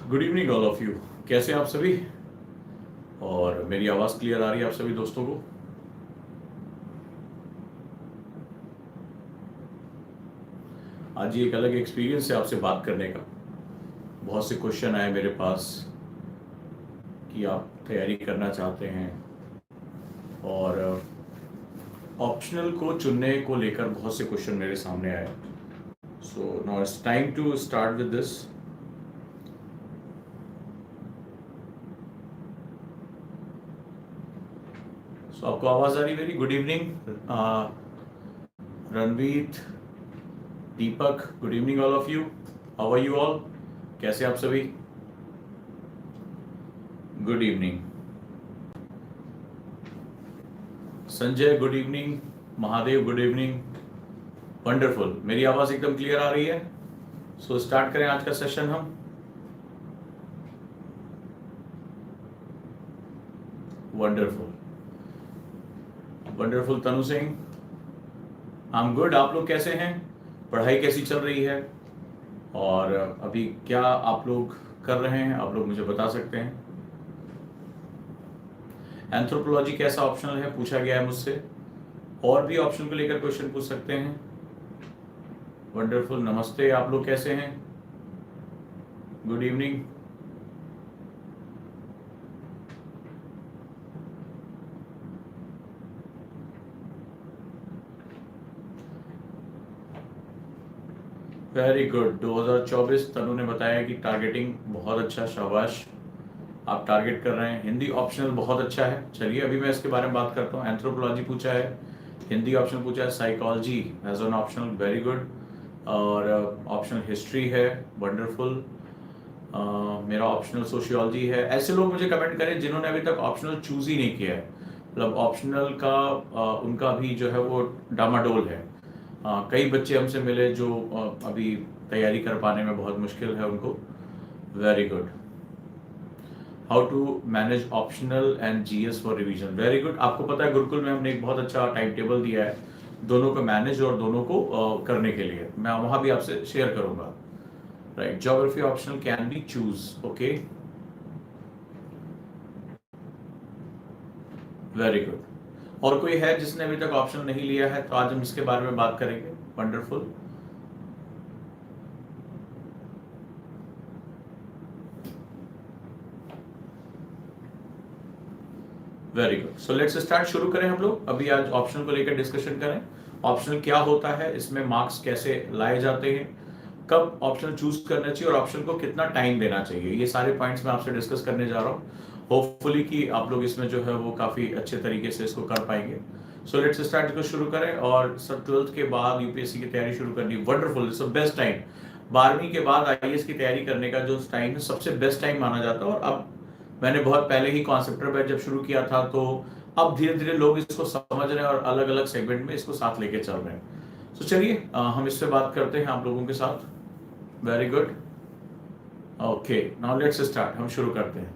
Good evening all of you. कैसे हैं आप सभी? और मेरी आवाज़ क्लियर आ रही है आप सभी दोस्तों को? आज ये एक अलग एक्सपीरियंस है आपसे बात करने का। बहुत से क्वेश्चन आए मेरे पास कि आप तैयारी करना चाहते हैं और ऑप्शनल को चुनने को लेकर बहुत से क्वेश्चन मेरे सामने आए। So now it's time to start with this. So आपको आवाज़ आ रही मेरी? Good evening Ranveer, Deepak, good evening all of you. How are you all? कैसे आप सभी? Good evening Sanjay, good evening. Mahadev, good evening. Wonderful, मेरी आवाज़ एकदम क्लियर आ रही है? सो स्टार्ट करें आज का सेशन हम। Wonderful wonderful Tanu Singh, I am good. आप लोग कैसे हैं? पढ़ाई कैसी चल रही है? और अभी क्या आप लोग कर रहे हैं, आप लोग मुझे बता सकते हैं। एंथ्रोपोलॉजी कैसा ऑप्शनल है पूछा गया है मुझसे। और भी ऑप्शन को लेकर क्वेश्चन पूछ सकते हैं। वंडरफुल, नमस्ते, आप लोग कैसे हैं? Good evening. Very good. 2024 तनु ने बताया कि टारगेटिंग बहुत अच्छा, शाबाश, आप टारगेट कर रहे हैं। हिंदी ऑप्शनल बहुत अच्छा है। चलिए अभी मैं इसके बारे में बात करता हूँ। एंथ्रोपोलॉजी पूछा है, हिंदी ऑप्शनल पूछा है, psychology as an optional, very good. और ऑप्शनल हिस्ट्री है, वंडरफुल। मेरा ऑप्शनल सोशियोलॉजी है। ऐसे लोग मुझे कमेंट करें जिन्होंने अभी तक ऑप्शनल चूज ही नहीं किया है, मतलब ऑप्शनल का उनका भी जो है वो डामाडोल है। कई बच्चे हमसे मिले जो अभी तैयारी कर पाने में बहुत मुश्किल है उनको। Very good. How to manage optional and GS for revision, very good. आपको पता है गुरुकुल में हमने एक बहुत अच्छा टाइम टेबल दिया है दोनों को मैनेज और दोनों को करने के लिए। मैं वहां भी आपसे शेयर करूंगा। Right, geography optional can be choose, okay, very good. और कोई है जिसने अभी तक ऑप्शन नहीं लिया है तो आज हम इसके बारे में बात करेंगे। Wonderful, very good. So let's start, शुरू करें हम लोग। अभी आज ऑप्शनल को लेकर डिस्कशन करें। ऑप्शनल क्या होता है, इसमें मार्क्स कैसे लाए जाते हैं, कब ऑप्शनल चूज करना चाहिए और ऑप्शन को कितना टाइम देना चाहिए, ये सारे पॉइंट्स मैं आपसे डिस्कस करने जा रहा हूँ। होपफुली कि आप लोग इसमें जो है वो काफी अच्छे तरीके से इसको कर पाएंगे। सो लेट्स स्टार्ट, इसको शुरू करें। और सर 12th के बाद यूपीएससी की तैयारी शुरू करनी, वंडरफुल, इट्स बेस्ट टाइम। 12वीं के बाद आईएएस की तैयारी करने का जो टाइम है सबसे बेस्ट टाइम माना जाता है। और अब मैंने बहुत पहले ही कॉन्सेप्टर बैच जब शुरू किया था, तो अब धीरे धीरे लोग इसको समझ रहे हैं और अलग अलग सेगमेंट में इसको साथ लेके चल रहे हैं। तो चलिए हम इससे बात करते हैं आप लोगों के साथ। Very good, okay, now let's start, हम शुरू करते हैं।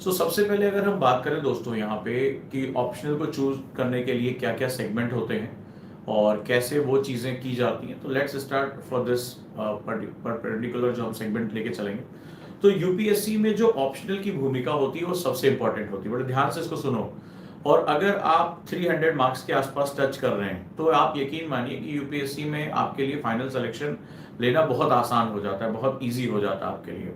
सबसे पहले अगर हम बात करें दोस्तों यहाँ पे कि ऑप्शनल को चूज करने के लिए क्या क्या सेगमेंट होते हैं और कैसे वो चीजें की जाती हैं, तो let's start for this particular जो हम सेगमेंट लेके चलेंगे। तो यूपीएससी में जो ऑप्शनल की भूमिका होती है वो सबसे इंपॉर्टेंट होती है, बड़े ध्यान से इसको सुनो। और अगर आप 300 मार्क्स के आसपास टच कर रहे हैं तो आप यकीन मानिए कि यूपीएससी में आपके लिए फाइनल सिलेक्शन लेना बहुत आसान हो जाता है, बहुत इजी हो जाता है आपके लिए।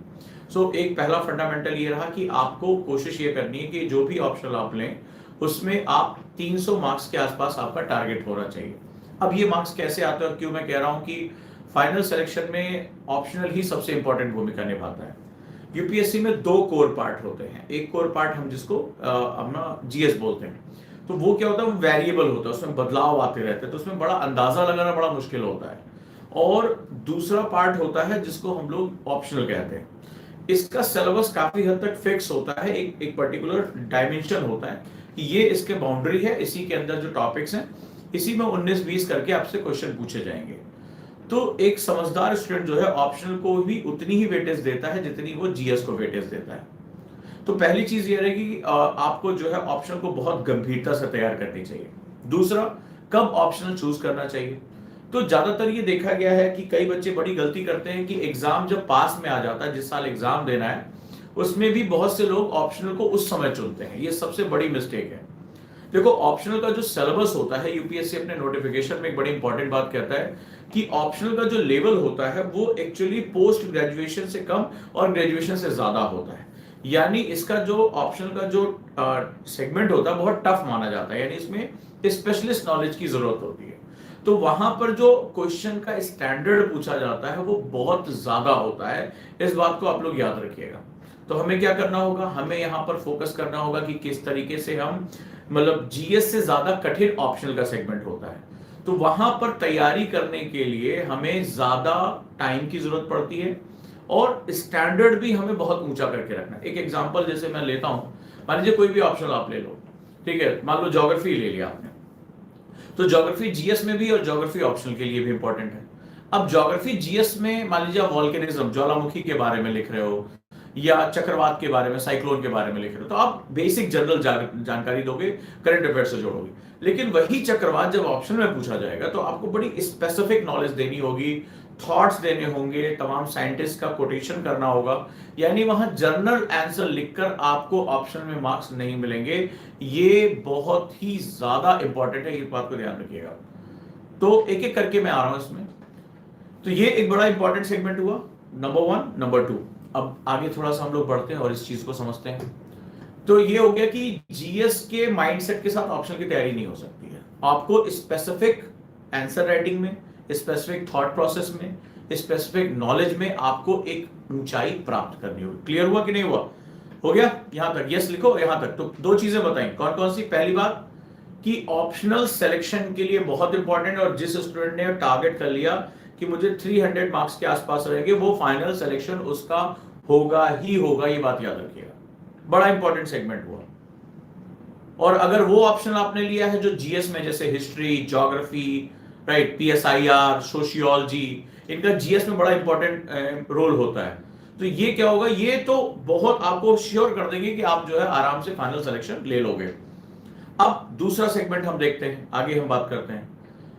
एक पहला फंडामेंटल ये रहा कि आपको कोशिश ये करनी है कि जो भी ऑप्शनल आप लें उसमें आप 300 मार्क्स के आसपास आपका टारगेट होना चाहिए। अब ये मार्क्स कैसे आते हैं और क्यों मैं कह रहा हूं कि फाइनल सिलेक्शन में ऑप्शनल ही सबसे इंपॉर्टेंट भूमिका निभाता है। यूपीएससी में दो कोर पार्ट होते हैं। एक कोर पार्ट हम जिसको अपना जीएस बोलते हैं, तो वो क्या होता है, वो वेरिएबल होता है, उसमें बदलाव आते रहते हैं, तो उसमें बड़ा अंदाजा लगाना बड़ा मुश्किल होता है। और दूसरा पार्ट होता है जिसको हम लोग ऑप्शनल कहते हैं। इसका सिलेबस काफी हद तक फिक्स होता है, एक पर्टिकुलर डायमेंशन होता है कि ये इसके बाउंड्री है, इसी के अंदर जो टॉपिक्स हैं इसी में 19-20 करके आपसे क्वेश्चन पूछे जाएंगे। तो एक समझदार स्टूडेंट जो है ऑप्शनल को भी उतनी ही वेटेज देता है जितनी वो जीएस को वेटेज देता है। तो पहली चीज ये रहेगी कि आपको जो है ऑप्शनल को बहुत गंभीरता से तैयार करनी चाहिए। दूसरा, कब ऑप्शनल चूज करना चाहिए, तो ज्यादातर ये देखा गया है कि कई बच्चे बड़ी गलती करते हैं कि एग्जाम जब पास में आ जाता है, जिस साल एग्जाम देना है उसमें भी बहुत से लोग ऑप्शनल को उस समय चुनते हैं। ये सबसे बड़ी मिस्टेक है। देखो, ऑप्शनल का जो सिलेबस होता है, यूपीएससी अपने नोटिफिकेशन में एक बड़ी इंपॉर्टेंट बात कहता है कि ऑप्शनल का जो लेवल होता है वो एक्चुअली पोस्ट ग्रेजुएशन से कम और ग्रेजुएशन से ज्यादा होता है। यानी इसका जो ऑप्शनल का जो सेगमेंट होता है बहुत टफ माना जाता है, यानी इसमें स्पेशलिस्ट नॉलेज की जरूरत होती है। तो वहां पर जो क्वेश्चन का स्टैंडर्ड पूछा जाता है वो बहुत ज्यादा होता है। इस बात को आप लोग याद रखिएगा। तो हमें क्या करना होगा, हमें यहाँ पर फोकस करना होगा कि किस तरीके से हम, मतलब जीएस से ज्यादा कठिन ऑप्शनल का सेगमेंट होता है, तो वहां पर तैयारी करने के लिए हमें ज्यादा टाइम की जरूरत पड़ती है और स्टैंडर्ड भी हमें बहुत ऊंचा करके रखना है। एक एग्जांपल जैसे मैं लेता हूं, मान लीजिए कोई भी ऑप्शनल आप ले लो, ठीक है, मान लो ज्योग्राफी ले लिया आपने, तो ज्योग्राफी जीएस में भी और ज्योग्राफी ऑप्शनल के लिए भी इंपॉर्टेंट है। अब ज्योग्राफी जीएस में मान लीजिए आप वॉल्केनिज्म, ज्वालामुखी के बारे में लिख रहे हो या चक्रवात के बारे में, साइक्लोन के बारे में लिख रहे हो, तो आप बेसिक जनरल जानकारी दोगे, करंट अफेयर से जोड़ोगे। लेकिन वही चक्रवात जब ऑप्शन में पूछा जाएगा तो आपको बड़ी स्पेसिफिक नॉलेज देनी होगी, थॉट्स देने होंगे, तमाम साइंटिस्ट का कोटेशन करना होगा। यानी वहां जर्नल आंसर लिखकर आपको ऑप्शन में मार्क्स नहीं मिलेंगे। ये बहुत ही ज्यादा इंपॉर्टेंट है, इस बात को ध्यान रखिएगा। तो एक एक करके मैं आ रहा हूं इसमें। तो ये एक बड़ा इंपॉर्टेंट सेगमेंट हुआ, नंबर 1, नंबर 2। अब आगे थोड़ा सा हम लोग बढ़ते हैं और इस चीज को समझते हैं। तो ये हो गया कि जीएस के माइंडसेट के साथ ऑप्शनल की तैयारी नहीं हो सकती है। आपको स्पेसिफिक आंसर राइटिंग में, स्पेसिफिक थॉट प्रोसेस में, स्पेसिफिक नॉलेज में आपको एक ऊंचाई प्राप्त करनी होगी। क्लियर हुआ कि नहीं हुआ? हो गया यहां तक? यस लिखो यहां तक। तो दो चीजें बताई, कौन कौन सी? पहली बात कि ऑप्शनल सिलेक्शन के लिए बहुत इंपॉर्टेंट, और जिस स्टूडेंट ने टारगेट कर लिया कि मुझे 300 मार्क्स के आसपास रहेंगे, वो फाइनल सिलेक्शन उसका होगा ही होगा, ये बात याद रखिएगा। बड़ा इंपॉर्टेंट सेगमेंट हुआ। और अगर वो ऑप्शन आपने लिया है जो जीएस में, जैसे history, geography, right, PSIR, sociology, इनका जीएस में बड़ा इंपॉर्टेंट रोल होता है, तो ये क्या होगा, ये तो बहुत आपको श्योर कर देंगे कि आप जो है आराम से फाइनल सिलेक्शन ले लोगे। अब दूसरा सेगमेंट हम देखते हैं, आगे हम बात करते हैं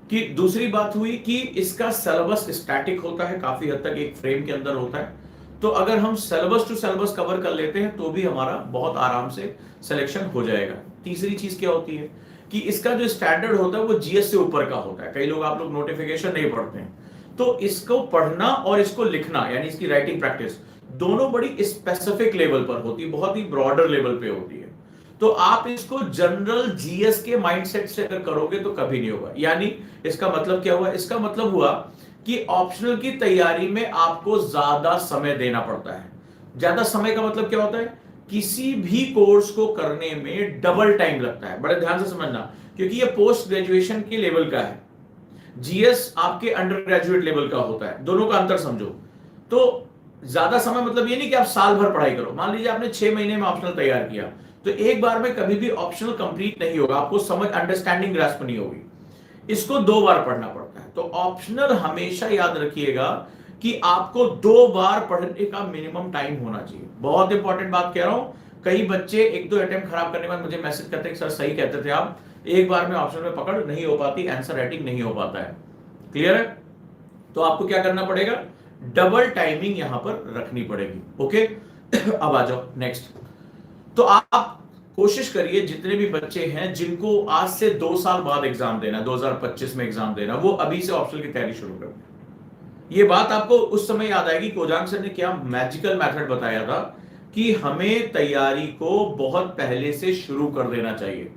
कि दूसरी बात हुई कि इसका सिलेबस स्टैटिक होता है, काफी हद तक एक फ्रेम के अंदर होता है। तो अगर हम सिलेबस टू सिलेबस कवर कर लेते हैं तो भी हमारा बहुत आराम से सिलेक्शन हो जाएगा। तीसरी चीज क्या होती है कि इसका जो स्टैंडर्ड होता है वो जीएस से ऊपर का होता है। कई लोग, आप लोग नोटिफिकेशन नहीं पढ़ते हैं, तो इसको पढ़ना और इसको लिखना, यानी इसकी राइटिंग प्रैक्टिस, दोनों बड़ी स्पेसिफिक लेवल पर होती है, बहुत ही ब्रॉडर लेवल पे होती है। तो आप इसको जनरल जीएस के माइंडसेट से अगर करोगे तो कभी नहीं होगा। यानी इसका मतलब क्या हुआ? इसका मतलब हुआ कि ऑप्शनल की तैयारी में आपको ज्यादा समय देना पड़ता है। ज्यादा समय का मतलब क्या होता है? किसी भी कोर्स को करने में डबल टाइम लगता है। बड़े ध्यान से समझना, क्योंकि ये पोस्ट ग्रेजुएशन के लेवल का है, जीएस आपके अंडर ग्रेजुएट लेवल का होता है, दोनों का अंतर समझो। तो ज्यादा समय मतलब ये नहीं कि आप साल भर पढ़ाई करो। मान लीजिए आपने 6 महीने में ऑप्शनल तैयार किया, तो एक बार में कभी भी ऑप्शनल कंप्लीट नहीं होगा, आपको समझ, अंडरस्टैंडिंग ग्रास्प नहीं होगी। इसको 2 बार पढ़ना पड़ता है। तो ऑप्शनल हमेशा याद रखिएगा कि आपको 2 बार पढ़ने का मिनिमम टाइम होना चाहिए। बहुत इंपॉर्टेंट बात कह रहा हूं। कई बच्चे 1-2 अटेम्प्ट खराब करने के बाद मुझे मैसेज करते हैं, सर सही कहते थे आप, एक बार में ऑप्शनल में पकड़ नहीं हो पाती, आंसर राइटिंग नहीं हो पाता है। क्लियर है? तो आपको क्या करना पड़ेगा? डबल टाइमिंग यहां पर रखनी पड़ेगी। ओके, अब आ जाओ नेक्स्ट। तो आप कोशिश करिए, जितने भी बच्चे हैं जिनको आज से 2 साल बाद एग्जाम देना, 2025 में एग्जाम देना, वो अभी से ऑप्शनल की तैयारी शुरू कर दें। ये बात आपको उस समय याद आएगी कोजांग सर ने क्या मैजिकल मेथड बताया था कि हमें तैयारी को बहुत पहले से शुरू कर देना चाहिए।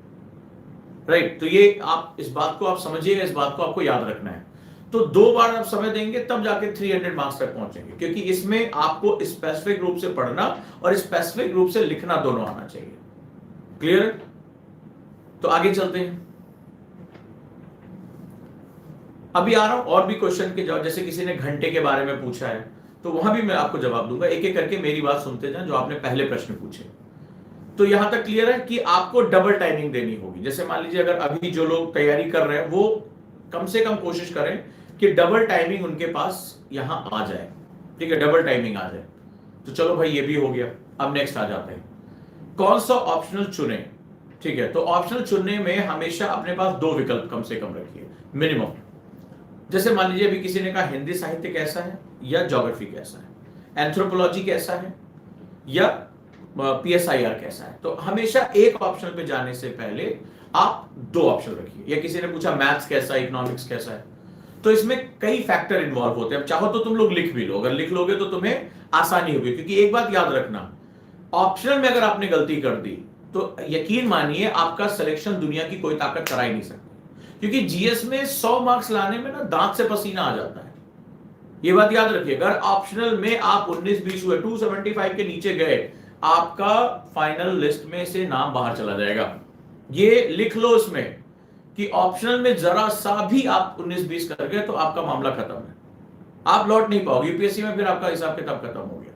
राइट, तो ये आप इस बात को आप समझिएगा, इस बात को आपको याद रखना है। तो 2 बार आप समय देंगे तब जाके 300 मार्क्स तक पहुंचेंगे, क्योंकि इसमें आपको स्पेसिफिक रूप से पढ़ना और स्पेसिफिक रूप से लिखना दोनों आना चाहिए। क्लियर? तो आगे चलते हैं। अभी आ रहा हूं और भी क्वेश्चन के जवाब, जैसे किसी ने घंटे के बारे में पूछा है तो वहां भी मैं आपको जवाब दूंगा। एक एक करके मेरी बात सुनते जाएं, जो आपने पहले प्रश्न पूछे। तो यहां तक क्लियर है कि आपको डबल टाइमिंग देनी होगी। जैसे मान लीजिए अगर अभी जो लोग तैयारी कर रहे हैं वो कम से कम कोशिश करें कि डबल टाइमिंग उनके पास यहां आ जाए। ठीक है, डबल टाइमिंग आ जाए। तो चलो भाई, ये भी हो गया। अब नेक्स्ट आ जाते हैं, कौन सा ऑप्शनल चुने। ठीक है, तो ऑप्शनल चुनने में हमेशा अपने पास 2 विकल्प कम से कम रखिए, मिनिमम। जैसे मान लीजिए अभी किसी ने कहा हिंदी साहित्य कैसा है या ज्योग्राफी कैसा है, एंथ्रोपोलॉजी कैसा है या PSIR कैसा है। तो हमेशा एक ऑप्शन पे जाने से पहले आप दो ऑप्शन रखिए। या किसी ने पूछा मैथ्स कैसा है, इकोनॉमिक्स कैसा है, तो इसमें कई फैक्टर इन्वॉल्व होते हैं। अब चाहो तो तुम लोग लिख भी लो, अगर लिख लोगे तो तुम्हें आसानी होगी। क्योंकि एक बात याद रखना, ऑप्शनल में अगर आपने गलती कर दी तो यकीन मानिए आपका सिलेक्शन दुनिया की कोई ताकत करा ही नहीं सकती। क्योंकि जीएस में 100 मार्क्स लाने में ना दांत से पसीना आ जाता है। ये बात याद रखिए, अगर ऑप्शनल में आप 19-20 हुए, 275 के नीचे गए, आपका फाइनल लिस्ट में से नाम बाहर चला जाएगा। ये लिख लो इसमें कि ऑप्शनल में जरा सा भी आप 19-20 कर गए तो आपका मामला खत्म है, आप लौट नहीं पाओगे यूपीएससी में, फिर आपका हिसाब किताब खत्म हो गया।